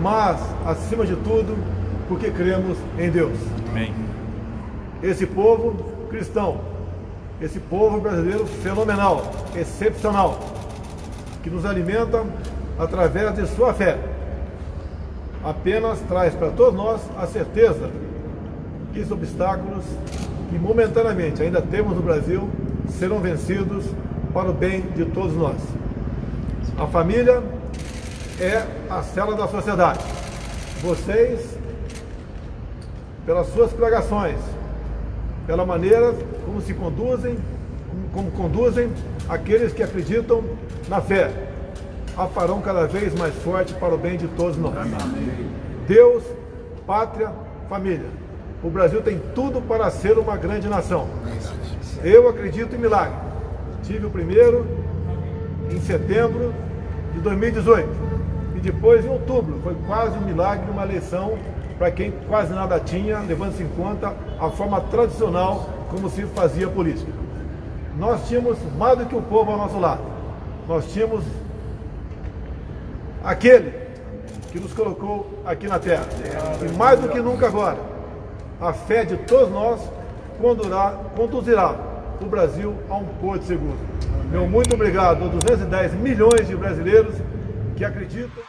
mas, acima de tudo, porque cremos em Deus. Amém. Esse povo cristão, esse povo brasileiro fenomenal, excepcional, que nos alimenta através de sua fé, apenas traz para todos nós a certeza que os obstáculos que momentaneamente ainda temos no Brasil serão vencidos para o bem de todos nós. A família é a célula da sociedade. Vocês, pelas suas pregações, pela maneira como se conduzem, como conduzem aqueles que acreditam na fé, a farão cada vez mais forte para o bem de todos nós. Deus, pátria, família. O Brasil tem tudo para ser uma grande nação. Eu acredito em milagre. Tive o primeiro em setembro de 2018 e depois em outubro. Foi quase um milagre, uma eleição para quem quase nada tinha, levando-se em conta a forma tradicional como se fazia política. Nós tínhamos mais do que o povo ao nosso lado. Nós tínhamos aquele que nos colocou aqui na terra. E mais do que nunca agora, a fé de todos nós conduzirá o Brasil a um porto seguro. Meu muito obrigado aos 210 milhões de brasileiros que acreditam.